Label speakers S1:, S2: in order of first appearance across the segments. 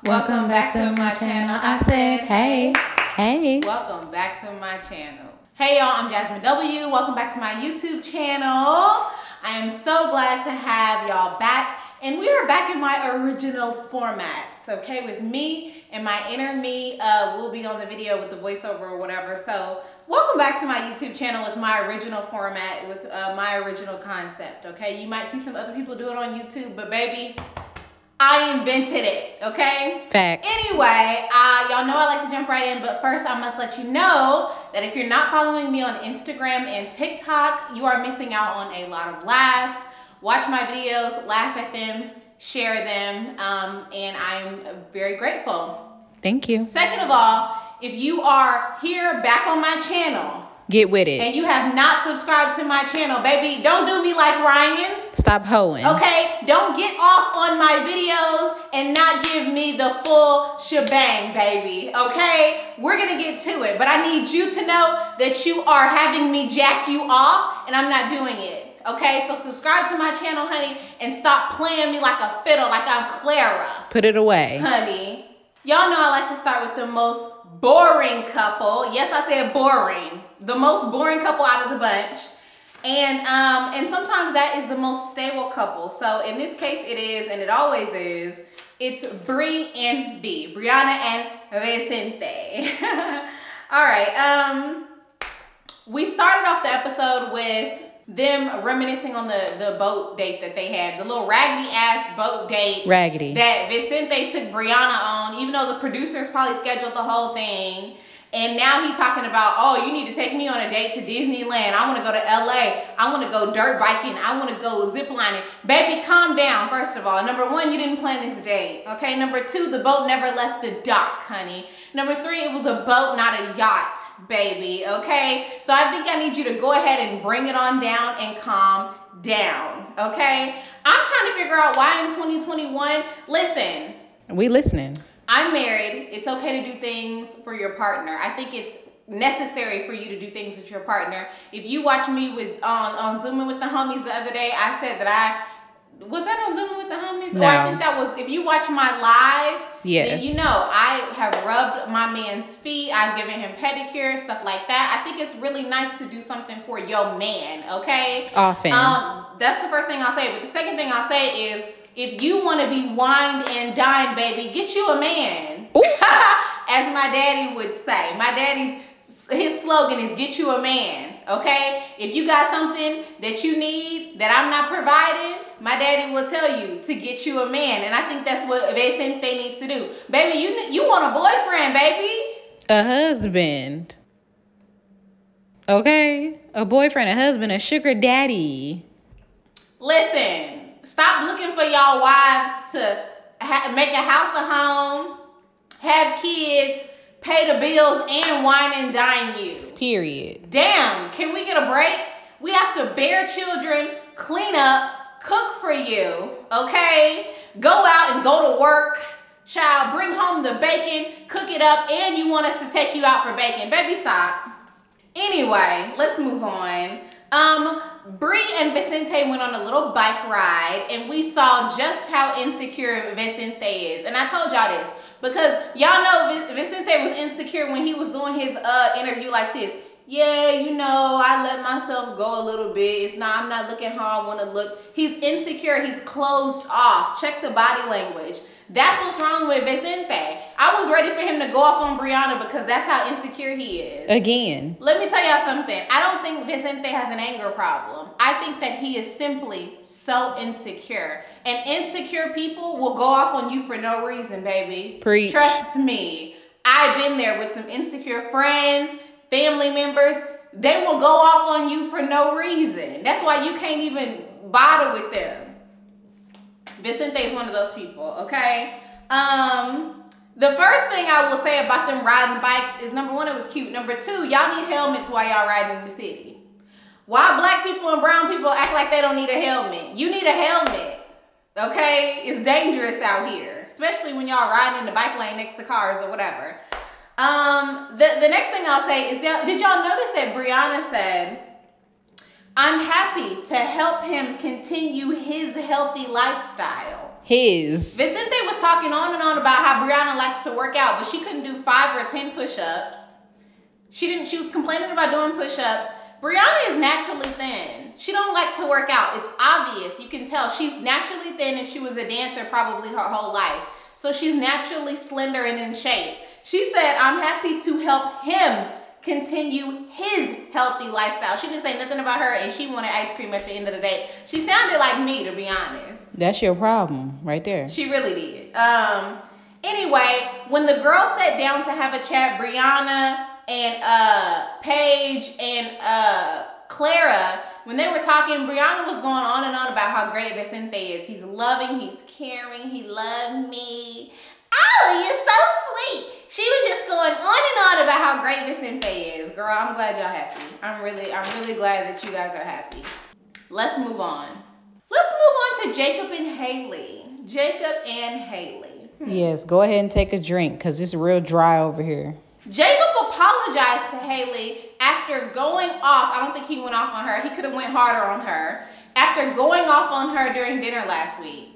S1: Welcome back to my channel. I said, hey.
S2: Welcome back to my channel. Hey y'all, I'm Jazmyn W. Welcome back to my YouTube channel. I am so glad to have y'all back. And we are back in my original formats, okay? With me and my inner me will be on the video with the voiceover or whatever. So welcome back to my YouTube channel with my original format, with my original concept, okay? You might see some other people do it on YouTube, but baby, I invented it, okay?
S1: Facts.
S2: Anyway, y'all know I like to jump right in, but first I must let you know that if you're not following me on Instagram and TikTok, you are missing out on a lot of laughs. Watch my videos, laugh at them, share them, and I'm very grateful.
S1: Thank you.
S2: Second of all, if you are here back on my channel,
S1: get with it.
S2: And you have not subscribed to my channel, baby, don't do me like Ryan.
S1: Stop hoeing.
S2: Okay, don't get off on my videos and not give me the full shebang, baby, okay? We're gonna get to it, but I need you to know that you are having me jack you off and I'm not doing it, okay? So subscribe to my channel, honey, and stop playing me like a fiddle, like I'm Clara.
S1: Put it away.
S2: Honey. Y'all know I like to start with the most boring couple. Yes, I said boring. The most boring couple out of the bunch. And sometimes that is the most stable couple. So in this case it is, and it always is, it's Bree and B. Brianna and Vicente. All right, we started off the episode with them reminiscing on the boat date that they had, the little raggedy ass boat date that Vicente took Brianna on, even though the producers probably scheduled the whole thing. And now he's talking about, oh, you need to take me on a date to Disneyland. I want to go to LA. I want to go dirt biking. I want to go ziplining. Baby, calm down, first of all. Number one, you didn't plan this date, okay? Number two, the boat never left the dock, honey. Number three, it was a boat, not a yacht, baby, okay? So I think I need you to go ahead and bring it on down and calm down, okay? I'm trying to figure out why in 2021, listen.
S1: We listening.
S2: I'm married. It's okay to do things for your partner. I think it's necessary for you to do things with your partner. If you watch me on Zooming with the homies the other day, I said that was that on Zooming with the homies?
S1: No.
S2: Or I think that was, if you watch my live,
S1: yes,
S2: then you know I have rubbed my man's feet. I've given him pedicure, stuff like that. I think it's really nice to do something for your man, okay?
S1: Often.
S2: That's the first thing I'll say. But the second thing I'll say is, if you want to be wined and dined, baby, get you a man. As my daddy would say. My daddy's, his slogan is get you a man, okay? If you got something that you need that I'm not providing, my daddy will tell you to get you a man. And I think that's what Vicente needs to do. Baby, you want a boyfriend, baby.
S1: A husband. Okay? A boyfriend, a husband, a sugar daddy.
S2: Listen. Stop looking for y'all wives to make a house a home, have kids, pay the bills, and wine and dine you.
S1: Period.
S2: Damn, can we get a break? We have to bear children, clean up, cook for you, okay? Go out and go to work, child, bring home the bacon, cook it up, and you want us to take you out for bacon. Baby, stop. Anyway, let's move on. Bree and Vicente went on a little bike ride and we saw just how insecure Vicente is. And I told y'all this because y'all know Vicente was insecure when he was doing his interview like this. Yeah, you know, I let myself go a little bit. I'm not looking how I want to look. He's insecure. He's closed off. Check the body language. That's what's wrong with Vicente. I was ready for him to go off on Brianna because that's how insecure he is.
S1: Again.
S2: Let me tell y'all something. I don't think Vicente has an anger problem. I think that he is simply so insecure. And insecure people will go off on you for no reason, baby.
S1: Preach.
S2: Trust me. I've been there with some insecure friends, family members. They will go off on you for no reason. That's why you can't even bother with them. Vicente is one of those people, okay? The first thing I will say about them riding bikes is, number one, it was cute. Number two, y'all need helmets while y'all riding in the city. Why black people and brown people act like they don't need a helmet? You need a helmet, okay? It's dangerous out here, especially when y'all riding in the bike lane next to cars or whatever. The next thing I'll say is, did y'all notice that Brianna said, I'm happy to help him continue his healthy lifestyle.
S1: Vicente
S2: was talking on and on about how Brianna likes to work out, but she couldn't do 5 or 10 push-ups. She was complaining about doing push-ups. Brianna is naturally thin. She don't like to work out. It's obvious. You can tell she's naturally thin, and she was a dancer probably her whole life. So she's naturally slender and in shape. She said, I'm happy to help him continue his healthy lifestyle. She didn't say nothing about her, and she wanted ice cream at the end of the day. She sounded like me, to be honest.
S1: That's your problem right there.
S2: She really did. Anyway, when the girls sat down to have a chat, Brianna and Paige and Clara, when they were talking, Brianna was going on and on about how great Vicente is. He's loving, he's caring, he loved me. Oh, you're so sweet. She was just going on and on about how great Vicente is. Girl, I'm glad y'all happy. I'm really glad that you guys are happy. Let's move on. Let's move on to Jacob and Haley. Jacob and Haley.
S1: Yes, go ahead and take a drink because it's real dry over here.
S2: Jacob apologized to Haley after going off. I don't think he went off on her. He could have went harder on her. After going off on her during dinner last week.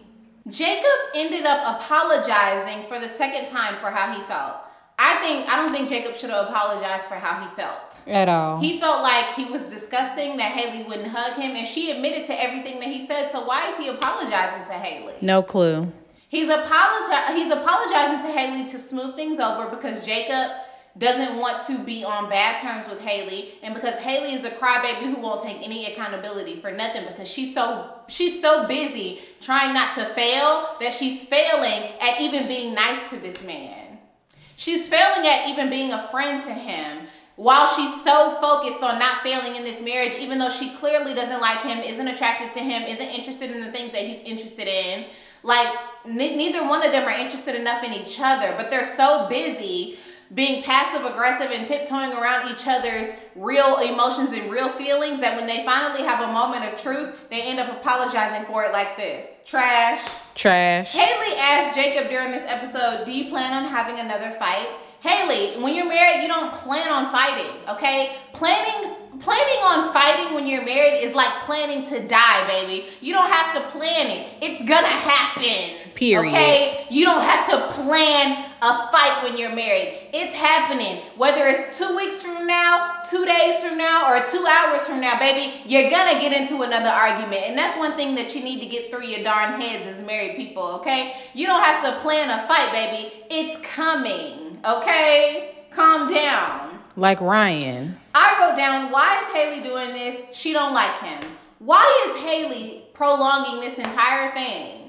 S2: Jacob ended up apologizing for the second time for how he felt. I don't think Jacob should have apologized for how he felt.
S1: At all.
S2: He felt like he was disgusting, that Haley wouldn't hug him, and she admitted to everything that he said, so why is he apologizing to Haley?
S1: No clue.
S2: He's apologizing to Haley to smooth things over because Jacob doesn't want to be on bad terms with Haley, and because Haley is a crybaby who won't take any accountability for nothing because she's so busy trying not to fail that she's failing at even being nice to this man. She's failing at even being a friend to him while she's so focused on not failing in this marriage, even though she clearly doesn't like him, isn't attracted to him, isn't interested in the things that he's interested in. Like, neither one of them are interested enough in each other, but they're so busy being passive aggressive and tiptoeing around each other's real emotions and real feelings that when they finally have a moment of truth, they end up apologizing for it like this. Trash. Haley asked Jacob during this episode, do you plan on having another fight? Haley, when you're married, you don't plan on fighting, okay? Planning on fighting when you're married is like planning to die, baby. You don't have to plan it. It's gonna happen.
S1: Period.
S2: Okay? You don't have to plan a fight when you're married. It's happening. Whether it's 2 weeks from now, 2 days from now, or 2 hours from now, baby, you're gonna get into another argument. And that's one thing that you need to get through your darn heads as married people, okay? You don't have to plan a fight, baby. It's coming, okay? Calm down.
S1: Like Ryan.
S2: I wrote down, why is Haley doing this? She don't like him. Why is Haley prolonging this entire thing?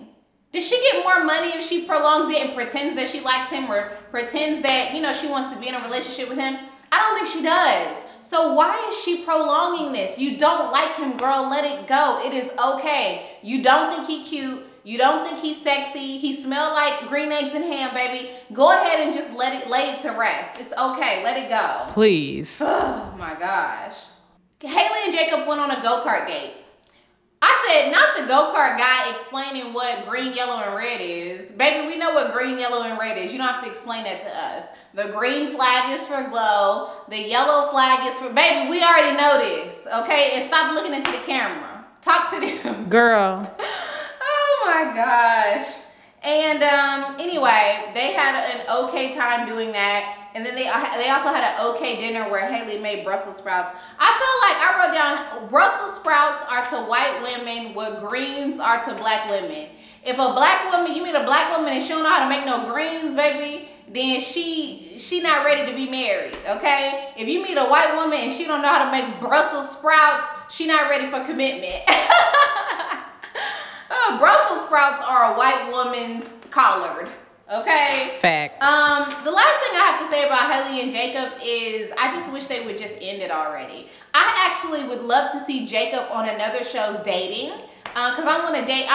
S2: Does she get more money if she prolongs it and pretends that she likes him or pretends that, you know, she wants to be in a relationship with him? I don't think she does. So why is she prolonging this? You don't like him, girl. Let it go. It is okay. You don't think he cute. You don't think he's sexy. He smelled like green eggs and ham, baby. Go ahead and just lay it to rest. It's okay. Let it go.
S1: Please.
S2: Oh my gosh. Haley and Jacob went on a go-kart date. I said, not the go-kart guy explaining what green, yellow, and red is. Baby, we know what green, yellow, and red is. You don't have to explain that to us. The green flag is for glow. The yellow flag is for... Baby, we already know this, okay? And stop looking into the camera. Talk to them.
S1: Girl.
S2: Oh my gosh. And anyway, they had an okay time doing that. And then they also had an okay dinner where Haley made Brussels sprouts. I feel like I wrote down Brussels sprouts are to white women what greens are to black women. If a black woman, you meet a black woman and she don't know how to make no greens, baby, then she not ready to be married, okay? If you meet a white woman and she don't know how to make Brussels sprouts, she not ready for commitment. Brussels sprouts are a white woman's collard. Okay.
S1: Fact.
S2: The last thing I have to say about Haley and Jacob is I just wish they would just end it already. I actually would love to see Jacob on another show dating. Because I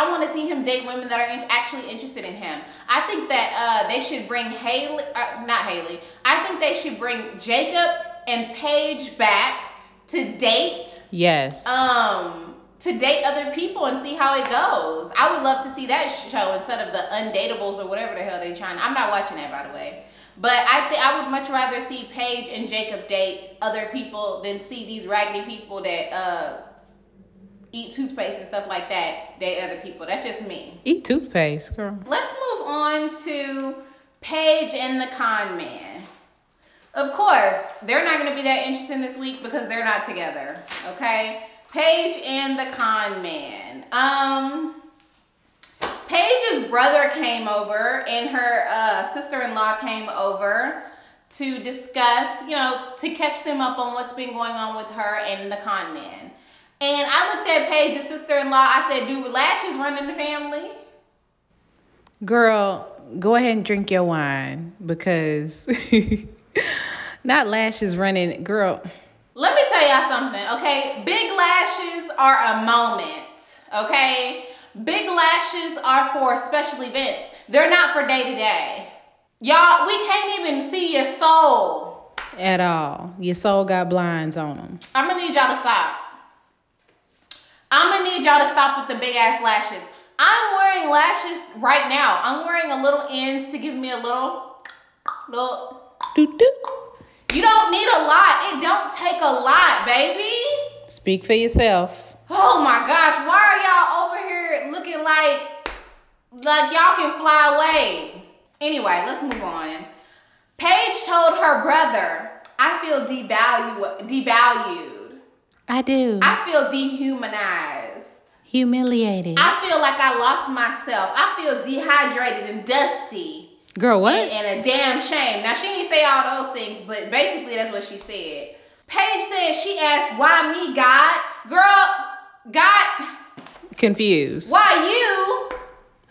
S2: want to see him date women that are actually interested in him. I think that they should bring I think they should bring Jacob and Paige back to date.
S1: Yes.
S2: To date other people and see how it goes. I would love to see that show instead of the Undateables or whatever the hell they trying. I'm not watching that, by the way. But I would much rather see Paige and Jacob date other people than see these raggedy people that eat toothpaste and stuff like that date other people. That's just me.
S1: Eat toothpaste, girl.
S2: Let's move on to Paige and the con man. Of course, they're not going to be that interesting this week because they're not together, okay? Paige and the con man. Paige's brother came over and her sister-in-law came over to discuss, you know, to catch them up on what's been going on with her and the con man. And I looked at Paige's sister-in-law. I said, do lashes run in the family?
S1: Girl, go ahead and drink your wine because not lashes running. Girl.
S2: Let me tell y'all something, okay? Big lashes are a moment, okay? Big lashes are for special events. They're not for day to day. Y'all, we can't even see your soul.
S1: At all. Your soul got blinds on them.
S2: I'm gonna need y'all to stop. I'm gonna need y'all to stop with the big ass lashes. I'm wearing lashes right now. I'm wearing a little ends to give me a little.
S1: Doo-doo.
S2: You don't need a lot. It don't take a lot, baby.
S1: Speak for yourself.
S2: Oh my gosh, why are y'all over here looking like y'all can fly away? Anyway, let's move on. Paige told her brother, I feel devalued.
S1: I do.
S2: I feel dehumanized.
S1: Humiliated.
S2: I feel like I lost myself. I feel dehydrated and dusty.
S1: Girl, what?
S2: And a damn shame. Now, she didn't say all those things, but basically that's what she said. Paige said, she asked, why me, God? Girl, God.
S1: Confused.
S2: Why you?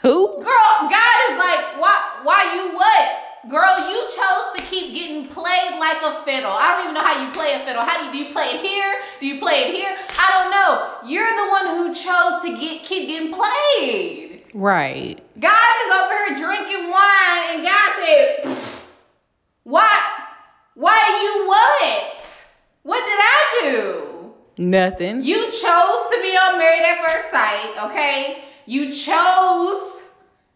S1: Who?
S2: Girl, God is like, why you what? Girl, you chose to keep getting played like a fiddle. I don't even know how you play a fiddle. Do you play it here? Do you play it here? I don't know. You're the one who chose to keep getting played.
S1: Right.
S2: God is over here drinking wine, and God said, why you what? What did I do?
S1: Nothing.
S2: You chose to be on Married at First Sight, okay? You chose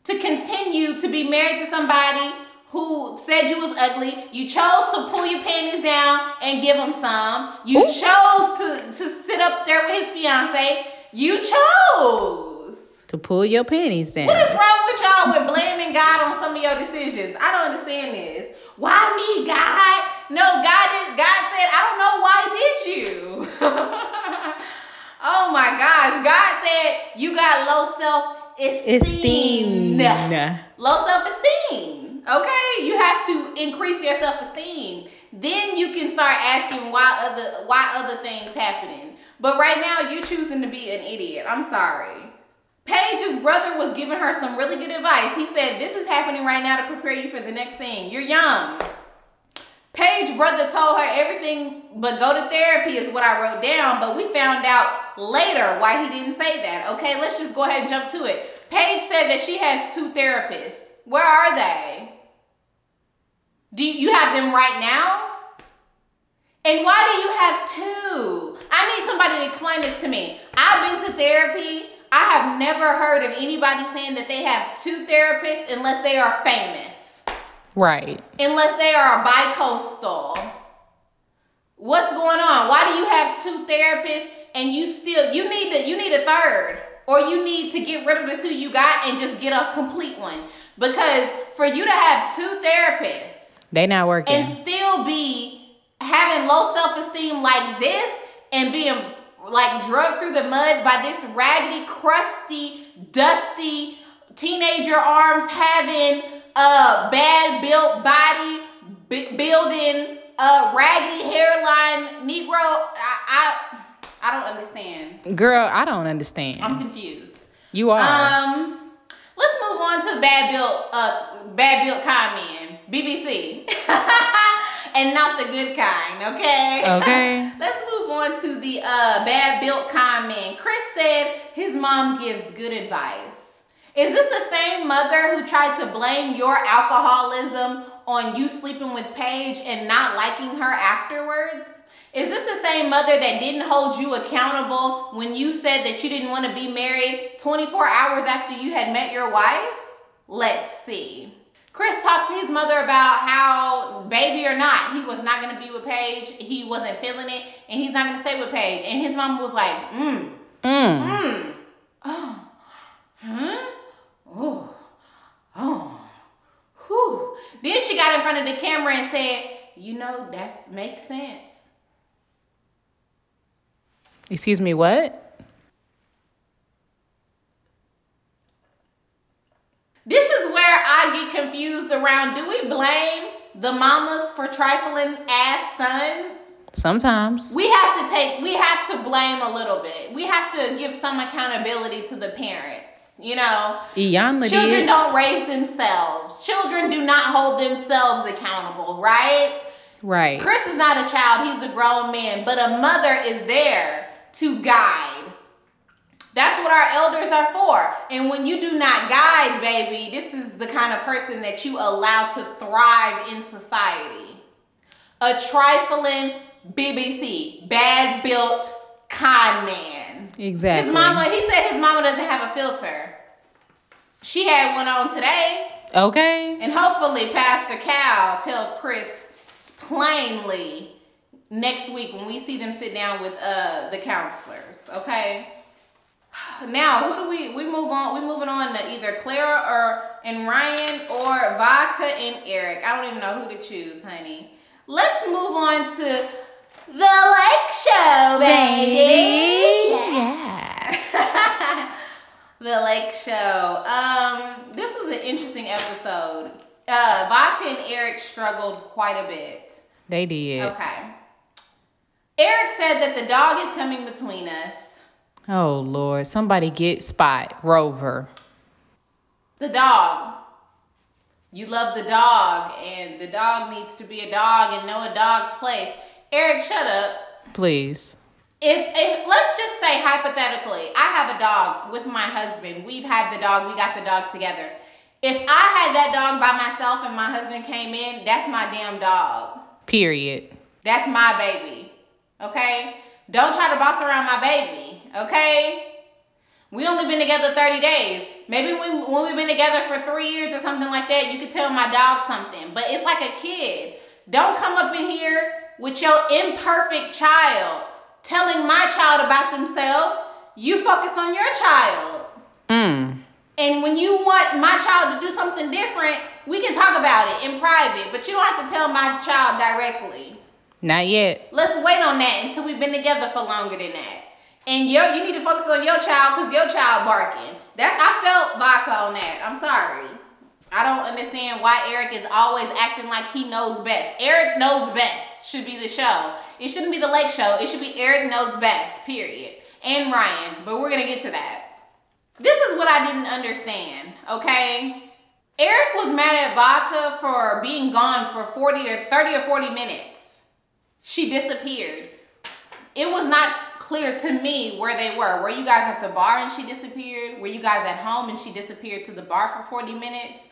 S2: to continue to be married to somebody who said you was ugly. You chose to pull your panties down and give him some. You chose to sit up there with his fiance. You chose
S1: to pull your panties down.
S2: What is wrong with y'all with blaming God on some of your decisions? I don't understand this. Why me, God? No, God said, I don't know why did you? Oh my gosh. God said you got low self-esteem. Low self-esteem. Okay? You have to increase your self-esteem. Then you can start asking why other things happening. But right now you're choosing to be an idiot. I'm sorry. Paige's brother was giving her some really good advice. He said, this is happening right now to prepare you for the next thing. You're young. Paige's brother told her everything but go to therapy is what I wrote down, but we found out later why he didn't say that. Okay, let's just go ahead and jump to it. Paige said that she has 2 therapists. Where are they? Do you have them right now? And why do you have 2? I need somebody to explain this to me. I've been to therapy. I have never heard of anybody saying that they have 2 therapists unless they are famous.
S1: Right. Unless
S2: they are bi-coastal. What's going on? Why do you have 2 therapists and you need a 3rd? Or you need to get rid of the 2 you got and just get a complete one. Because for you to have 2 therapists.
S1: They not working.
S2: And still be having low self-esteem like this and being like drugged through the mud by this raggedy, crusty, dusty teenager arms having a bad built body, building a raggedy hairline Negro. I don't understand.
S1: Girl, I don't understand.
S2: I'm confused.
S1: You are.
S2: Let's move on to bad built con men, BBC. And not the good kind, okay?
S1: Okay.
S2: Let's move on to the bad built con man. Chris said his mom gives good advice. Is this the same mother who tried to blame your alcoholism on you sleeping with Paige and not liking her afterwards? Is this the same mother that didn't hold you accountable when you said that you didn't want to be married 24 hours after you had met your wife? Let's see. Chris talked to his mother about how, baby or not, he was not going to be with Paige. He wasn't feeling it, and he's not going to stay with Paige. And his mom was like, Oh. Huh? Oh. Oh. Whew. Then she got in front of the camera and said, that makes sense.
S1: Excuse me, what?
S2: This is where I get confused around, do we blame the mamas for trifling ass sons?
S1: Sometimes.
S2: We have to blame a little bit. We have to give some accountability to the parents. Children don't raise themselves. Children do not hold themselves accountable, right?
S1: Right.
S2: Chris is not a child, he's a grown man, but a mother is there to guide. That's what our elders are for. And when you do not guide, baby, this is the kind of person that you allow to thrive in society. A trifling BBC, bad built con man.
S1: Exactly.
S2: He said his mama doesn't have a filter. She had one on today.
S1: Okay.
S2: And hopefully Pastor Cal tells Chris plainly next week when we see them sit down with the counselors. Okay. Now, who do we move on? We're moving on to either Clara and Ryan or Vodka and Eric. I don't even know who to choose, honey. Let's move on to the Lake Show, baby. Yeah. The Lake Show. This was an interesting episode. Vodka and Eric struggled quite a bit.
S1: They did.
S2: Okay. Eric said that the dog is coming between us.
S1: Oh, Lord. Somebody get Spot, Rover.
S2: The dog. You love the dog, and the dog needs to be a dog and know a dog's place. Eric, shut up.
S1: Please.
S2: If let's just say hypothetically, I have a dog with my husband. We've had the dog. We got the dog together. If I had that dog by myself and my husband came in, that's my damn dog.
S1: Period.
S2: That's my baby. Okay? Don't try to boss around my baby. Okay? We only been together 30 days. Maybe when we've been together for 3 years or something like that, you could tell my dog something. But it's like a kid. Don't come up in here with your imperfect child telling my child about themselves. You focus on your child. And when you want my child to do something different, we can talk about it in private. But you don't have to tell my child directly.
S1: Not yet.
S2: Let's wait on that until we've been together for longer than that. And you need to focus on your child because your child barking. I felt Vodka on that. I'm sorry. I don't understand why Eric is always acting like he knows best. Eric knows best should be the show. It shouldn't be the Lake Show. It should be Eric knows best, period. And Ryan. But we're going to get to that. This is what I didn't understand, okay? Eric was mad at Vodka for being gone for 30 or 40 minutes. She disappeared. It was not clear to me where they were. Were you guys at the bar and she disappeared? Were you guys at home and she disappeared to the bar for 40 minutes?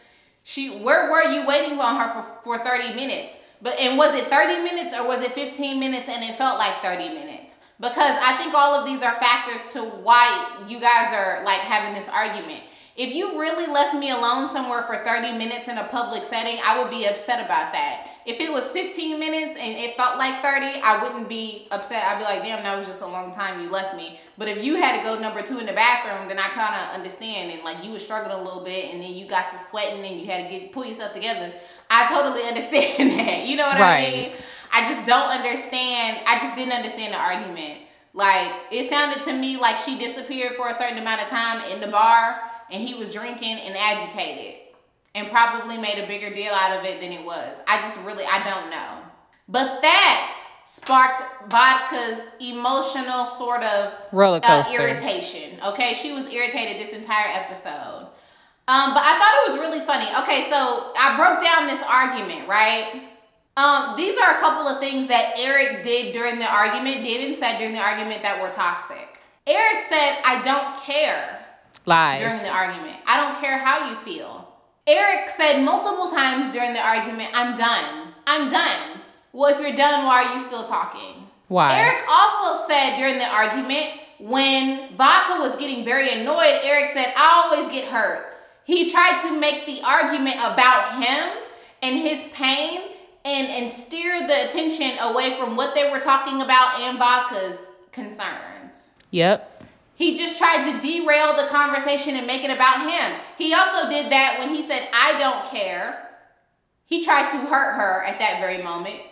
S2: Where were you waiting on her for 30 minutes? And was it 30 minutes or was it 15 minutes and it felt like 30 minutes? Because I think all of these are factors to why you guys are like having this argument. If you really left me alone somewhere for 30 minutes in a public setting, I would be upset about that. If it was 15 minutes and it felt like 30, I wouldn't be upset. I'd be like, damn, that was just a long time you left me. But if you had to go number 2 in the bathroom, then I kind of understand. And like you were struggling a little bit and then you got to sweating and you had to pull yourself together. I totally understand that. You know what I mean? I just don't understand. I just didn't understand the argument. Like, it sounded to me like she disappeared for a certain amount of time in the bar and he was drinking and agitated and probably made a bigger deal out of it than it was. I don't know. But that sparked Vodka's emotional sort of
S1: roller coaster
S2: irritation. Okay, she was irritated this entire episode. But I thought it was really funny. Okay, so I broke down this argument, right? These are a couple of things that Eric did during the argument, that were toxic. Eric said, I don't care.
S1: Lies.
S2: During the argument. I don't care how you feel. Eric said multiple times during the argument, I'm done. I'm done. Well, if you're done, why are you still talking?
S1: Why?
S2: Eric also said during the argument, when Vodka was getting very annoyed, Eric said, I always get hurt. He tried to make the argument about him and his pain and steer the attention away from what they were talking about and Vodka's concerns.
S1: Yep.
S2: He just tried to derail the conversation and make it about him. He also did that when he said, I don't care. He tried to hurt her at that very moment,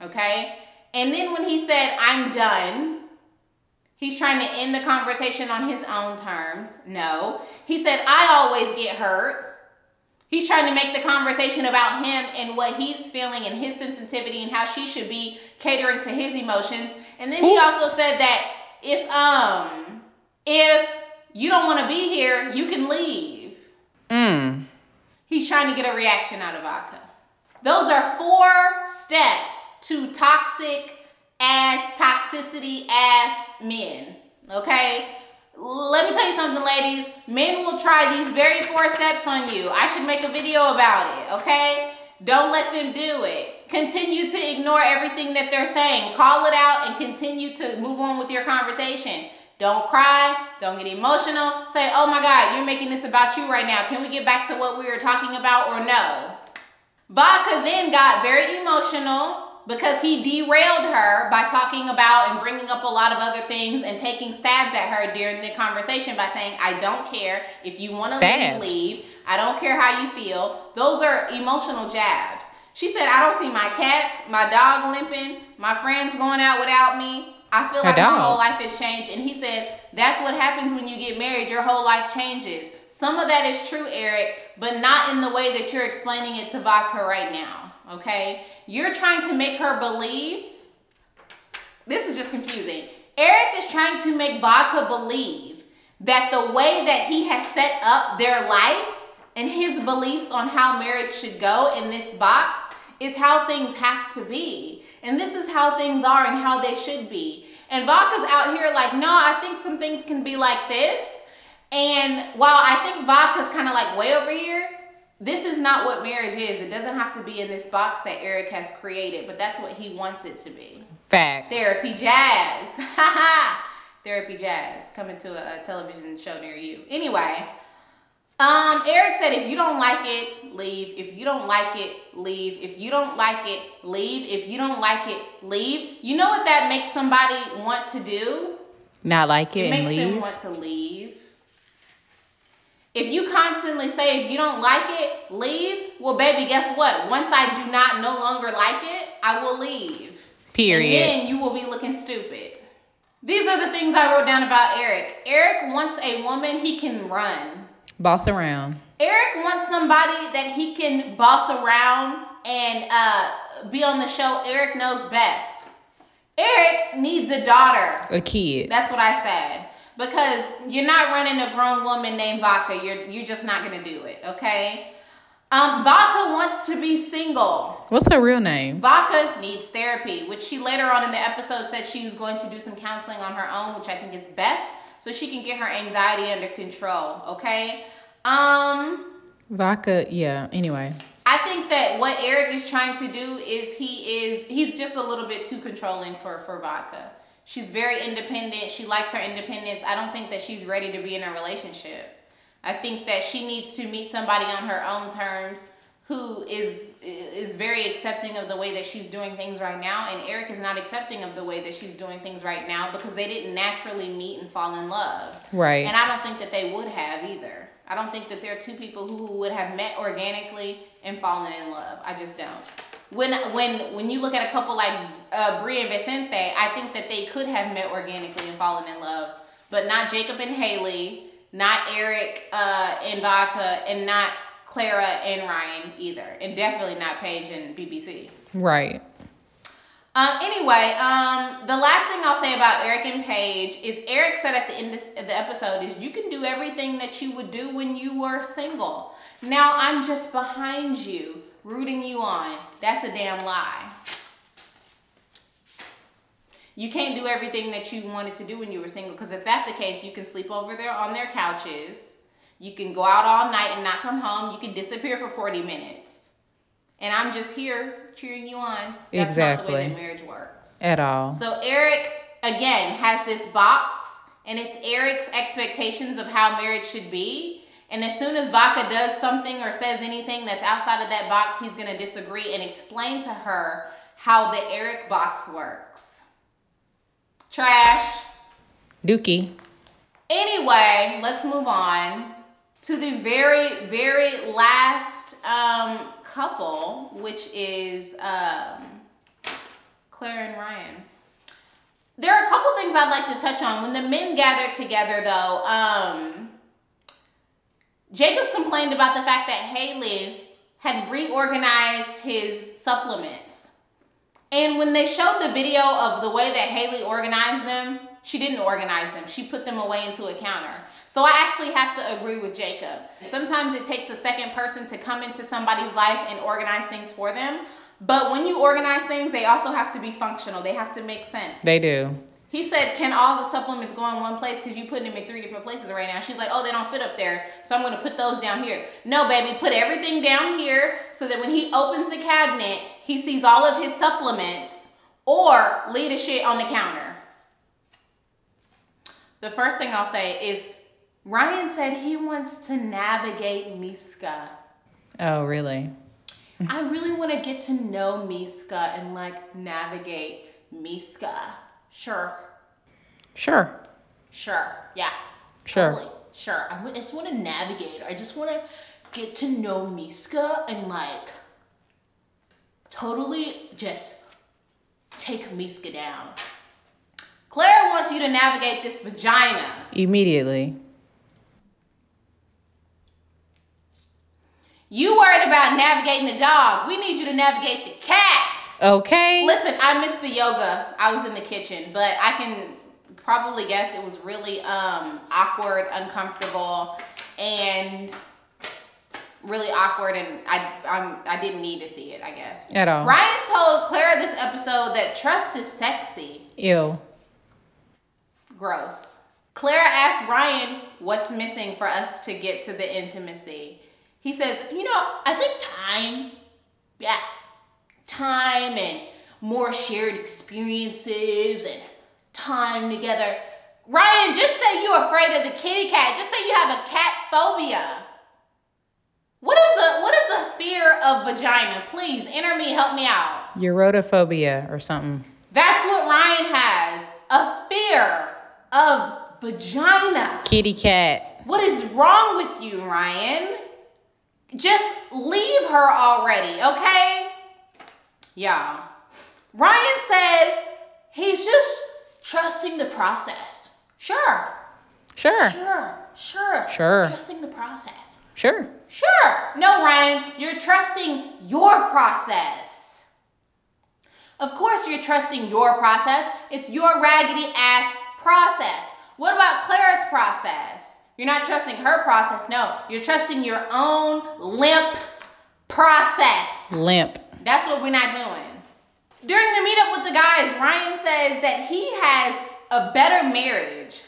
S2: okay? And then when he said, I'm done, he's trying to end the conversation on his own terms. No. He said, I always get hurt. He's trying to make the conversation about him and what he's feeling and his sensitivity and how she should be catering to his emotions. And then he also said that if you don't want to be here, you can leave. He's trying to get a reaction out of Vodka. Those are 4 steps to toxicity ass men. Okay? Let me tell you something, ladies. Men will try these very 4 steps on you. I should make a video about it, okay? Don't let them do it. Continue to ignore everything that they're saying. Call it out and continue to move on with your conversation. Don't cry. Don't get emotional. Say, oh my God, you're making this about you right now. Can we get back to what we were talking about or no? Vodka then got very emotional because he derailed her by talking about and bringing up a lot of other things and taking stabs at her during the conversation by saying, I don't care. If you want to leave, leave. I don't care how you feel. Those are emotional jabs. She said, I don't see my cats, my dog limping, my friends going out without me. I feel like my whole life has changed. And he said, that's what happens when you get married. Your whole life changes. Some of that is true, Eric, but not in the way that you're explaining it to Vodka right now. Okay? You're trying to make her believe. This is just confusing. Eric is trying to make Vodka believe that the way that he has set up their life and his beliefs on how marriage should go in this box is how things have to be. And this is how things are and how they should be. And Vodka's out here like, no, I think some things can be like this. And while I think Vodka's kind of like way over here, this is not what marriage is. It doesn't have to be in this box that Eric has created, but that's what he wants it to be.
S1: Facts.
S2: Therapy Jazz. Therapy Jazz coming to a television show near you. Anyway, Eric said, if you don't like it, leave. If you don't like it, leave. If you don't like it, leave. If you don't like it, leave. You know what that makes somebody want to do?
S1: Not like it and leave?
S2: It makes them want to leave. If you constantly say, if you don't like it, leave. Well, baby, guess what? Once I do not no longer like it, I will leave.
S1: Period.
S2: And then you will be looking stupid. These are the things I wrote down about Eric. Eric wants a woman he can run.
S1: Boss around.
S2: Eric wants somebody that he can boss around and be on the show. Eric knows best. Eric needs a daughter.
S1: A kid.
S2: That's what I said. Because you're not running a grown woman named Vodka. You're just not going to do it, okay? Vodka wants to be single.
S1: What's her real name?
S2: Vodka needs therapy, which she later on in the episode said she was going to do some counseling on her own, which I think is best, so she can get her anxiety under control, okay?
S1: Vodka, yeah, anyway.
S2: I think that what Eric is trying to do is he's just a little bit too controlling for Vodka. She's very independent. She likes her independence. I don't think that she's ready to be in a relationship. I think that she needs to meet somebody on her own terms who is very accepting of the way that she's doing things right now. And Eric is not accepting of the way that she's doing things right now because they didn't naturally meet and fall in love.
S1: Right.
S2: And I don't think that they would have either. I don't think that there are 2 people who would have met organically and fallen in love. I just don't. When you look at a couple like Brie and Vicente, I think that they could have met organically and fallen in love, but not Jacob and Haley, not Eric and Vodka, and not Clara and Ryan either, and definitely not Paige and BBC.
S1: Right.
S2: Anyway, the last thing I'll say about Eric and Paige is Eric said at the end of the episode is you can do everything that you would do when you were single. Now I'm just behind you, rooting you on. That's a damn lie. You can't do everything that you wanted to do when you were single, because if that's the case, you can sleep over there on their couches. You can go out all night and not come home. You can disappear for 40 minutes. And I'm just here cheering you on. That's
S1: exactly.
S2: not the way that marriage works.
S1: At all.
S2: So Eric, again, has this box, and it's Eric's expectations of how marriage should be. And as soon as Vodka does something or says anything that's outside of that box, he's going to disagree and explain to her how the Eric box works. Trash.
S1: Dookie.
S2: Anyway, let's move on to the very, very last couple, which is Claire and Ryan. There are a couple things I'd like to touch on. When the men gathered together, though, Jacob complained about the fact that Haley had reorganized his supplements. And when they showed the video of the way that Haley organized them, she didn't organize them. She put them away into a counter. So I actually have to agree with Jacob. Sometimes it takes a second person to come into somebody's life and organize things for them. But when you organize things, they also have to be functional. They have to make sense.
S1: They do.
S2: He said, can all the supplements go in one place because you putting them in 3 different places right now? She's like, oh, they don't fit up there, so I'm going to put those down here. No, baby, put everything down here so that when he opens the cabinet, he sees all of his supplements, or leave the shit on the counter. The first thing I'll say is Ryan said he wants to navigate Miska.
S1: Oh, really?
S2: I really want to get to know Miska and like navigate Miska. Sure.
S1: Sure.
S2: Sure. Yeah.
S1: Sure.
S2: Totally. Sure. I just want to navigate. I just want to get to know Miska and like totally just take Miska down. Claire wants you to navigate this vagina.
S1: Immediately.
S2: You worried about navigating the dog. We need you to navigate the cat.
S1: Okay.
S2: Listen, I missed the yoga. I was in the kitchen, but I can probably guess it was really awkward, uncomfortable, and really awkward, and I didn't need to see it, I guess.
S1: At all.
S2: Ryan told Clara this episode that trust is sexy.
S1: Ew.
S2: Gross. Clara asked Ryan what's missing for us to get to the intimacy. He says, I think time. Yeah. Time and more shared experiences and time together. Ryan, just say you're afraid of the kitty cat. Just say you have a cat phobia. What is the fear of vagina? Please, enter me, help me out.
S1: Urotophobia or something.
S2: That's what Ryan has. A fear of vagina.
S1: Kitty cat.
S2: What is wrong with you, Ryan? Just leave her already, okay? Yeah. Ryan said he's just trusting the process. Sure.
S1: Sure.
S2: Trusting the process.
S1: Sure.
S2: No, Ryan, you're trusting your process. Of course you're trusting your process. It's your raggedy ass process. What about Clara's process? You're not trusting her process. No, you're trusting your own limp process.
S1: Limp.
S2: That's what we're not doing. During the meetup with the guys, Ryan says that he has a better marriage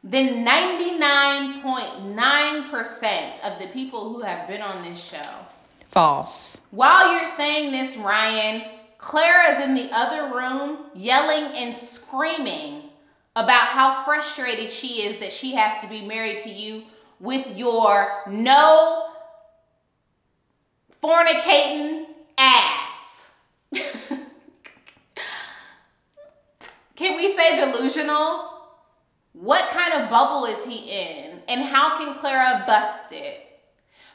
S2: than 99.9% of the people who have been on this show.
S1: False.
S2: While you're saying this, Ryan, Clara's in the other room yelling and screaming about how frustrated she is that she has to be married to you with your no fornicating ass. Can we say delusional? What kind of bubble is he in? And how can Clara bust it?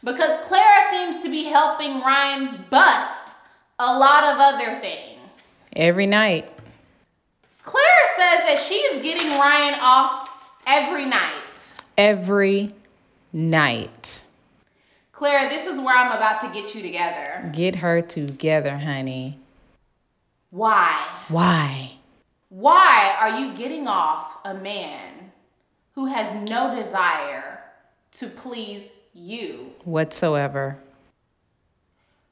S2: Because Clara seems to be helping Ryan bust a lot of other things.
S1: Every night.
S2: Clara says that she is getting Ryan off every night.
S1: Every night.
S2: Clara, this is where I'm about to get you together.
S1: Get her together, honey.
S2: Why?
S1: Why?
S2: Why are you getting off a man who has no desire to please you?
S1: Whatsoever.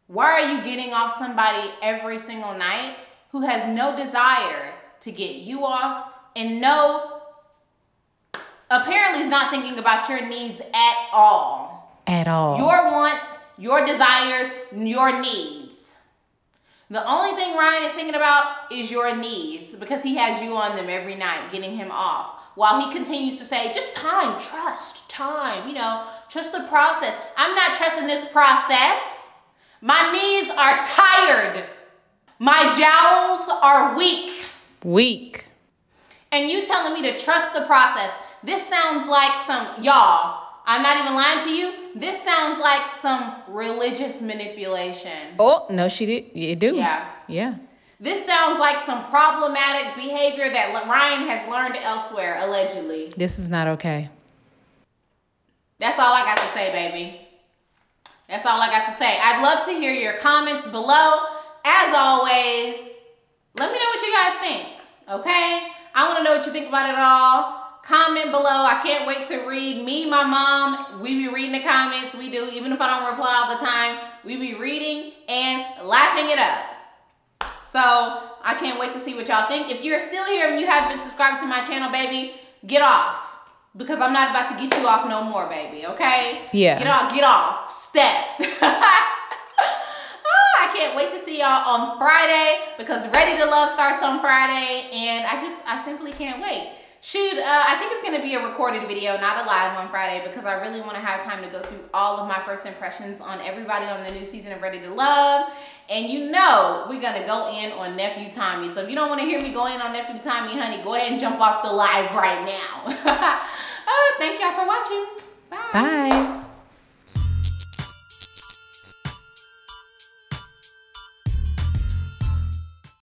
S2: Why are you getting off somebody every single night who has no desire to get you off and apparently is not thinking about your needs at all?
S1: At all.
S2: Your wants, your desires, your needs. The only thing Ryan is thinking about is your needs because he has you on them every night, getting him off. While he continues to say, just time, trust, time, trust the process. I'm not trusting this process. My knees are tired. My jowls are weak.
S1: Weak.
S2: And you telling me to trust the process. This sounds like some, y'all, I'm not even lying to you. This sounds like some religious manipulation.
S1: Oh, no, she did. You do.
S2: Yeah.
S1: Yeah.
S2: This sounds like some problematic behavior that Ryan has learned elsewhere, allegedly.
S1: This is not okay.
S2: That's all I got to say, baby. That's all I got to say. I'd love to hear your comments below. As always, let me know what you guys think, okay? I want to know what you think about it all. Comment below. I can't wait to read. Me, my mom, we be reading the comments. We do, even if I don't reply all the time, we be reading and laughing it up. So I can't wait to see what y'all think. If you're still here and you haven't been subscribed to my channel, baby, get off. Because I'm not about to get you off no more, baby, okay?
S1: Yeah.
S2: Get off. Step. I can't wait to see y'all on Friday because Ready to Love starts on Friday, and I simply can't wait. Shoot, I think it's gonna be a recorded video, not a live on Friday, because I really want to have time to go through all of my first impressions on everybody on the new season of Ready to Love. And you know we're gonna go in on Nephew Tommy. So if you don't want to hear me go in on Nephew Tommy, honey, go ahead and jump off the live right now. Thank y'all for watching. Bye.
S1: Bye.